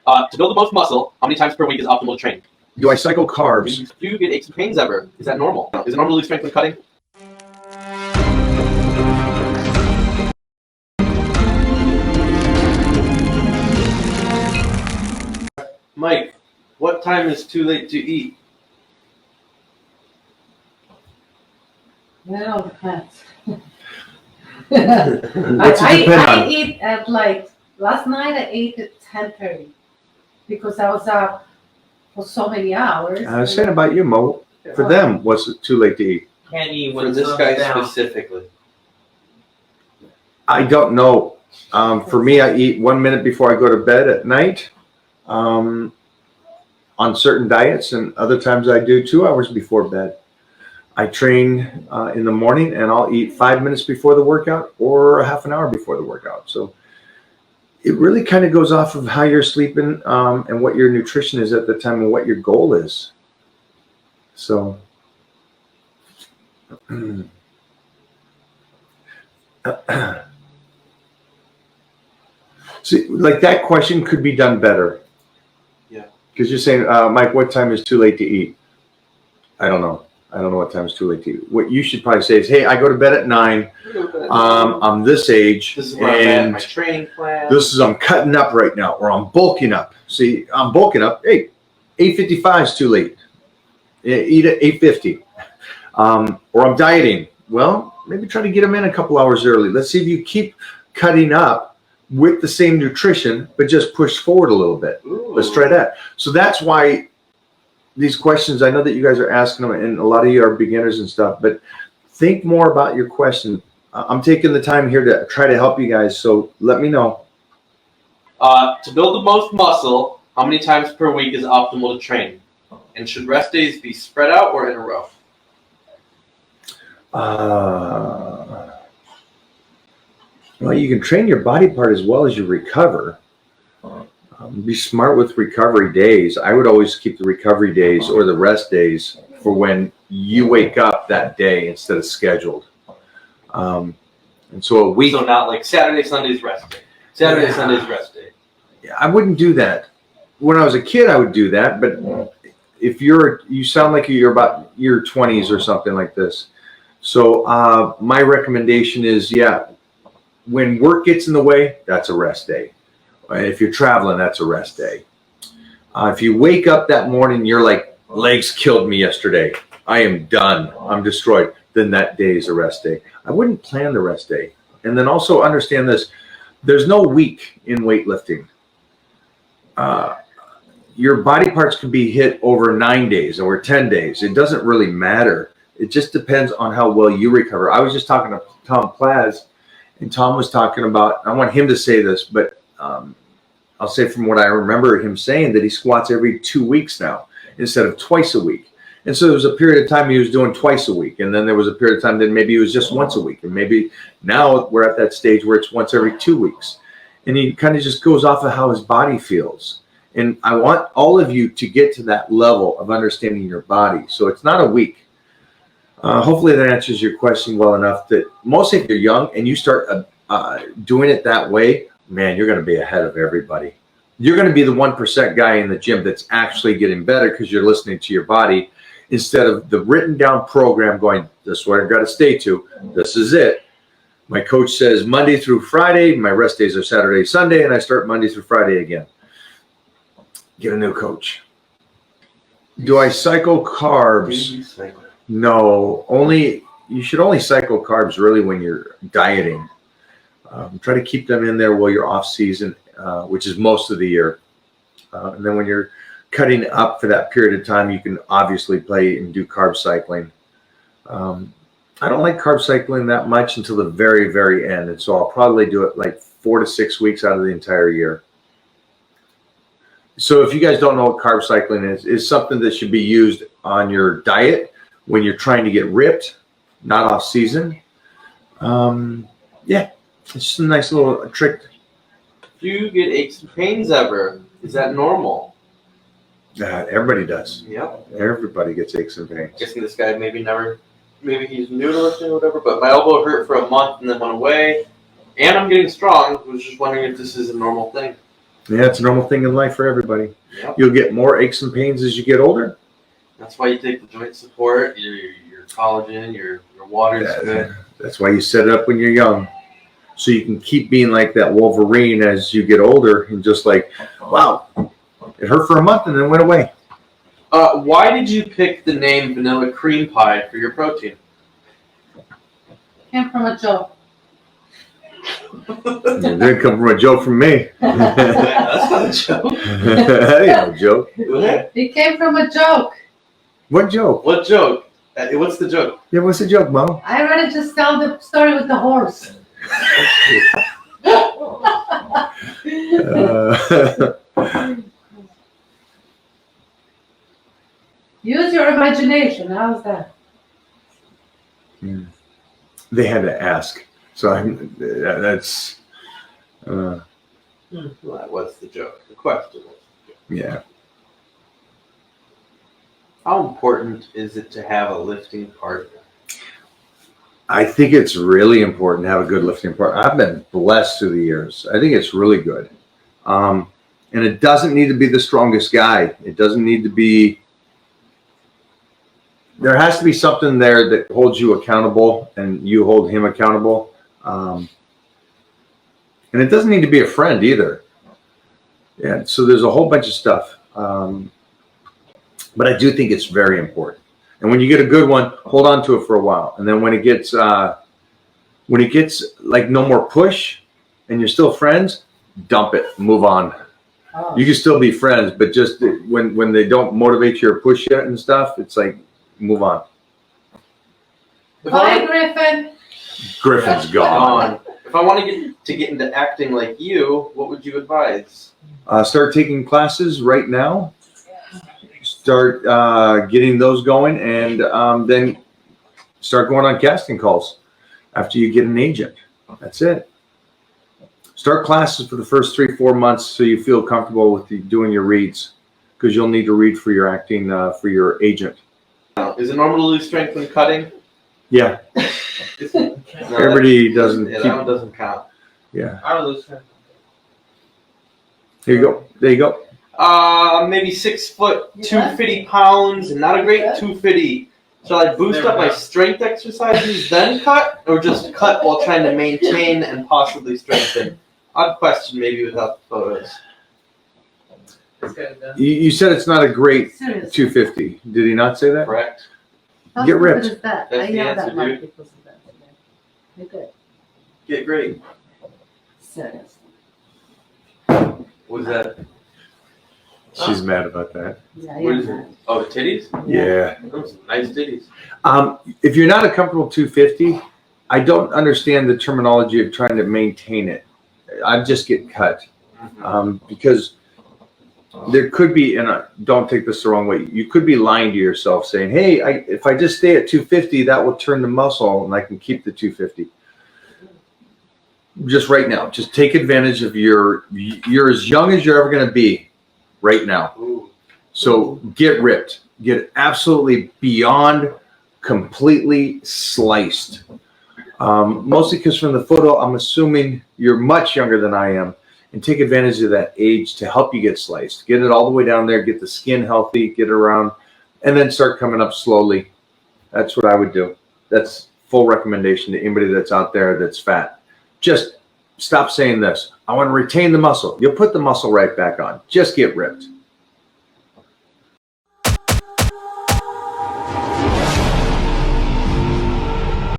To build the most muscle, how many times per week is optimal to train? Do I cycle carbs? Do you get aches and pains ever? Is that normal? Is it normal to lose strength when cutting? Mike, what time is too late to eat? It all depends. What's it depend I on? eat at like, last night I ate at 10:30 because I was up for so many hours. I was saying about you, Mo. For them, what's it too late to eat? Can't eat For when this this guy down. specifically. I don't know. For me, I eat 1 minute before I go to bed at night. On certain diets, and other times I do 2 hours before bed. I train in the morning, and I'll eat 5 minutes before the workout or a half an hour before the workout. So it really kind of goes off of how you're sleeping and what your nutrition is at the time and what your goal is. So see, like that question could be done better. Yeah. Because you're saying, Mike, what time is too late to eat? I don't know. I don't know what time is too late to eat. What you should probably say is, hey, I go to bed at 9. I'm this age. This is where I'm at, my training plan. I'm cutting up right now, or I'm bulking up. See, I'm bulking up. Hey, 8:55 is too late. Eat at 8:50. Or I'm dieting. Well, maybe try to get them in a couple hours early. Let's see if you keep cutting up with the same nutrition, but just push forward a little bit. Ooh. Let's try that. So that's why these questions, I know that you guys are asking them, and a lot of you are beginners and stuff, but think more about your question. I'm taking the time here to try to help you guys, so let me know. To build the most muscle, how many times per week is optimal to train? And should rest days be spread out or in a row? Well, you can train your body part as well as you recover. Be smart with recovery days. I would always keep the recovery days or the rest days for when you wake up that day instead of scheduled. And so a week. So not like Saturday, Sunday's rest day. Saturday, Yeah. Sunday's rest day. I wouldn't do that. When I was a kid, I would do that. But if you sound like you're about your 20s or something like this. So my recommendation is, when work gets in the way, that's a rest day. If you're traveling, that's a rest day. If you wake up that morning, you're like, legs killed me yesterday. I am done. I'm destroyed. Then that day is a rest day. I wouldn't plan the rest day. And then also understand this. There's no week in weightlifting. Your body parts can be hit over 9 days or 10 days. It doesn't really matter. It just depends on how well you recover. I was just talking to Tom Plaz, and Tom was talking about, I want him to say this, but I'll say from what I remember him saying that he squats every 2 weeks now instead of twice a week. And so there was a period of time he was doing twice a week. And then there was a period of time that maybe it was just once a week. And maybe now we're at that stage where it's once every 2 weeks. And he kind of just goes off of how his body feels. And I want all of you to get to that level of understanding your body. So it's not a week. Hopefully that answers your question well enough that mostly if you're young and you start doing it that way, man, you're going to be ahead of everybody. You're going to be the 1% guy in the gym that's actually getting better because you're listening to your body instead of the written down program going, this is what I've got to stay to. This is it. My coach says Monday through Friday. My rest days are Saturday, Sunday, and I start Monday through Friday again. Get a new coach. Do I cycle carbs? No, you should only cycle carbs really when you're dieting. Try to keep them in there while you're off season, which is most of the year. And then when you're cutting up for that period of time, you can obviously play and do carb cycling. I don't like carb cycling that much until the very, very end. And so I'll probably do it like 4 to 6 weeks out of the entire year. So if you guys don't know what carb cycling is, it's something that should be used on your diet when you're trying to get ripped, not off season. It's just a nice little trick. Do you get aches and pains ever? Is that normal? Everybody does. Yep. Everybody gets aches and pains. Guessing this guy maybe he's new to lifting or whatever, but my elbow hurt for a month and then went away. And I'm getting strong. I was just wondering if this is a normal thing. Yeah, it's a normal thing in life for everybody. Yep. You'll get more aches and pains as you get older. That's why you take the joint support, your collagen, your water is good. That's why you set it up when you're young. So you can keep being like that Wolverine as you get older and just like, wow, it hurt for a month and then went away. Why did you pick the name Vanilla Cream Pie for your protein? Came from a joke. It didn't come from a joke from me. That's not a joke. That ain't no joke. It came from a joke. What joke? What joke? What's the joke? Yeah, what's the joke, Mom? I rather just tell the story with the horse. Use your imagination. How's that? They had to ask. So that's, Well, that was the joke. The question was the joke. yeah. How important is it to have a lifting partner? I think it's really important to have a good lifting partner. I've been blessed through the years. I think it's really good. And it doesn't need to be the strongest guy. It doesn't need to be, there has to be something there that holds you accountable and you hold him accountable. And it doesn't need to be a friend either. Yeah. So there's a whole bunch of stuff. But I do think it's very important. And when you get a good one, hold on to it for a while. And then when it gets like no more push and you're still friends, dump it, move on. Oh. You can still be friends, but just when they don't motivate you or push you and stuff, it's like, move on. Bye, Griffin. Griffin's gone. If I want to get into acting like you, what would you advise? Start taking classes right now. Start getting those going, and then start going on casting calls after you get an agent. That's it. Start classes for the first 3-4 months so you feel comfortable with doing your reads, because you'll need to read for your acting for your agent. Is it normal to lose strength when cutting? Yeah, No, everybody doesn't. that one doesn't count. Yeah, I don't lose strength. here you go. There you go. Maybe 6 foot, You 250 pounds, and not a great Yeah. 250. Shall I boost up my strength exercises, then cut, or just cut while trying to maintain and possibly strengthen? Odd question, maybe without the photos. This guy's done. You said it's not a great Seriously. 250. Did he not say that? Correct. How Get stupid ripped. is that? That's I the know answer, that much dude. because of that. You're good. Get great. Seriously. What is that? She's mad about that. Yeah, What is yeah. it? Oh, the titties? Yeah. Those are nice titties. If you're not a comfortable 250, I don't understand the terminology of trying to maintain it. I'd just get cut because there could be, and don't take this the wrong way, you could be lying to yourself saying, hey, if I just stay at 250, that will turn the muscle and I can keep the 250. Just right now, just take advantage of you're as young as you're ever going to be right now. Ooh. So get ripped, get absolutely beyond completely sliced. Mostly because from the photo, I'm assuming you're much younger than I am, and take advantage of that age to help you get sliced. Get it all the way down there, get the skin healthy, get it around, and then start coming up slowly. That's what I would do. That's full recommendation to anybody that's out there that's fat. Just stop saying this. I want to retain the muscle. You'll put the muscle right back on. Just get ripped.